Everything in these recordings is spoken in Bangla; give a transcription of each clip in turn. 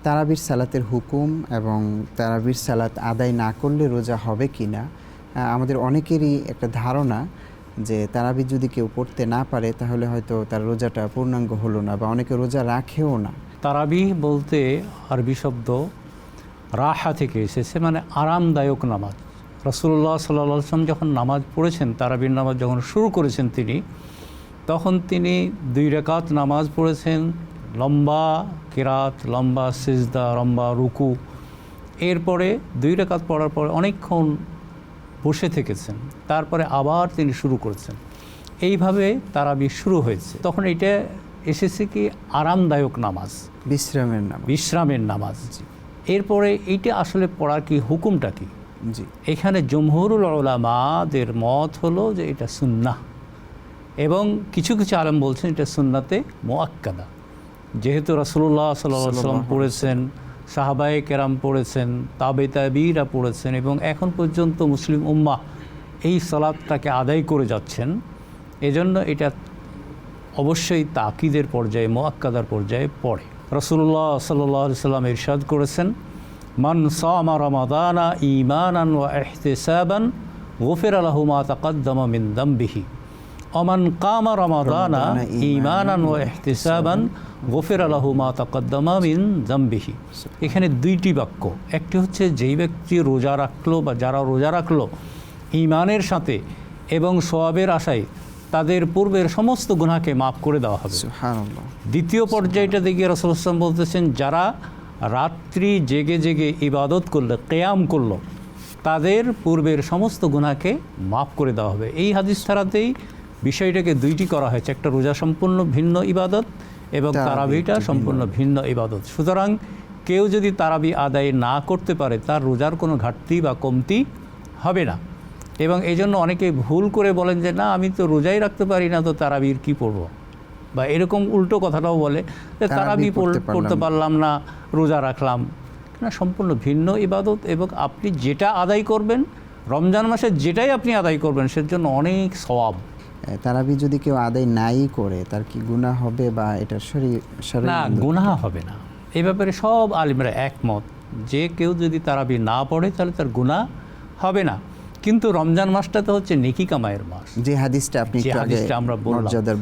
তারাবির সালাতের হুকুম এবং তারাবির সালাত আদায় না করলে রোজা হবে কি না, আমাদের অনেকেরই একটা ধারণা যে তারাবি যদি কেউ পড়তে না পারে তাহলে হয়তো তার রোজাটা পূর্ণাঙ্গ হলো না, বা অনেকে রোজা রাখেও না। তারাবি বলতে আরবি শব্দ রাহা থেকে এসেছে, মানে আরামদায়ক নামাজ। রাসূলুল্লাহ সাল্লাল্লাহু আলাইহি ওয়াসাল্লাম যখন নামাজ পড়েছেন, তারাবির নামাজ যখন শুরু করেছেন তখন তিনি 2 রাকাত নামাজ পড়েছেন, লম্বা কিরাত, লম্বা সিজদা, লম্বা রুকু। এরপরে 2 রাকাত পড়ার পরে অনেকক্ষণ বসে থেকেছেন, তারপরে আবার তিনি শুরু করেছেন। এইভাবে তারাবি শুরু হয়েছে। তখন এটা এসেছে কি আরামদায়ক নামাজ, বিশ্রামের নামাজ। এরপরে এইটা আসলে পড়ার কি হুকুমটা কি? জি, এখানে জমহুরুল উলামাদের মত হলো যে এটা সুন্নাহ, এবং কিছু কিছু আলেম বলছেন এটা সুন্নাতে মুআক্কাদা। যেহেতু রাসূলুল্লাহ সাল্লাল্লাহু আলাইহি ওয়াসাল্লাম পড়েছেন, সাহাবায়ে কেরাম পড়েছেন, তাবেঈরা পড়েছেন, এবং এখন পর্যন্ত মুসলিম উম্মাহ এই সালাতটাকে আদায় করে যাচ্ছেন। এজন্য এটা অবশ্যই তাকিদের পর্যায়ে, মুআক্কাদার পর্যায়ে পড়ে। রাসূলুল্লাহ সাল্লাল্লাহু আলাইহি ওয়াসাল্লাম ইরশাদ করেছেন, মান সামা রমাদানা ঈমানান ওয়া ইহতিসাবান গুফিরা লাহু মা তাকাদ্দামা মিন যামবিহি ওমান কামা রমাদানা ঈমানান ওয়া ইহতিসাবান গুফিরা লাহু মা তাকাদ্দামা মিন যামবিহি। এখানে 2টি বাক্য। একটি হচ্ছে যেই ব্যক্তি রোজা রাখলো বা যারা রোজা রাখলো ঈমানের সাথে এবং সওয়াবের আশায়, তাদের পূর্বের সমস্ত গুনাহকে মাফ করে দেওয়া হবে। সুবহানাল্লাহ। দ্বিতীয় পর্যায়টা দিকে রাসূলুল্লাহ সাল্লাল্লাহু আলাইহি ওয়াসাল্লাম বলতেছেন, যারা রাত্রি জেগে জেগে ইবাদত করলো, কিয়াম করলো, তাদের পূর্বের সমস্ত গুনাহকে মাফ করে দেওয়া হবে। এই হাদিস ধারাতেই বিষয়টাকে 2টি করা হয়েছে, একটা রোজা সম্পূর্ণ ভিন্ন ইবাদত এবং তারাবিটা সম্পূর্ণ ভিন্ন ইবাদত। সুতরাং কেউ যদি তারাবি আদায় না করতে পারে তার রোজার কোনো ঘাটতি বা কমতি হবে না। এবং এই জন্য অনেকে ভুল করে বলেন যে না, আমি তো রোজাই রাখতে পারি না, তো তারাবির কি পড়ব, বা এরকম উল্টো কথাটাও বলে যে তারাবি পড়তে পারলাম না, রোজা রাখলাম না। সম্পূর্ণ ভিন্ন ইবাদত, এবং আপনি যেটা আদায় করবেন রমজান মাসে, যেটাই আপনি আদায় করবেন সের জন্য অনেক সওয়াব। তারাবি যদি কেউ আদায় নাই করে তার কি গুনাহ হবে, বা এটা না, গুনাহ হবে না। এই ব্যাপারে সব আলিমরা একমত যে কেউ যদি তারাবি না পড়ে তাহলে তার গুনাহ হবে না। কিন্তু রমজান মাসটা তো হচ্ছে নেকি কামাইয়ের মাস, যে হাদিসটা আপনি আমরা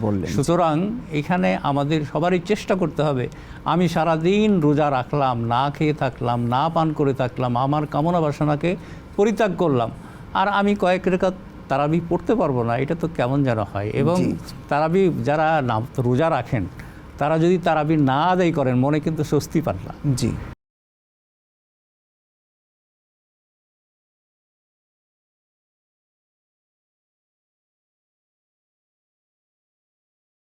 বললেন। সুতরাং এখানে আমাদের সবারই চেষ্টা করতে হবে, আমি সারাদিন রোজা রাখলাম, না খেয়ে থাকলাম, না পান করে থাকলাম, আমার কামনা বাসনাকে পরিত্যাগ করলাম, আর আমি কয়েক রাকাত তারাবি পড়তে পারবো না, এটা তো কেমন যেন হয়। এবং তারাবি যারা রোজা রাখেন তারা যদি তারাবি না আদায় করেন মনে কিন্তু স্বস্তি পান না। জি।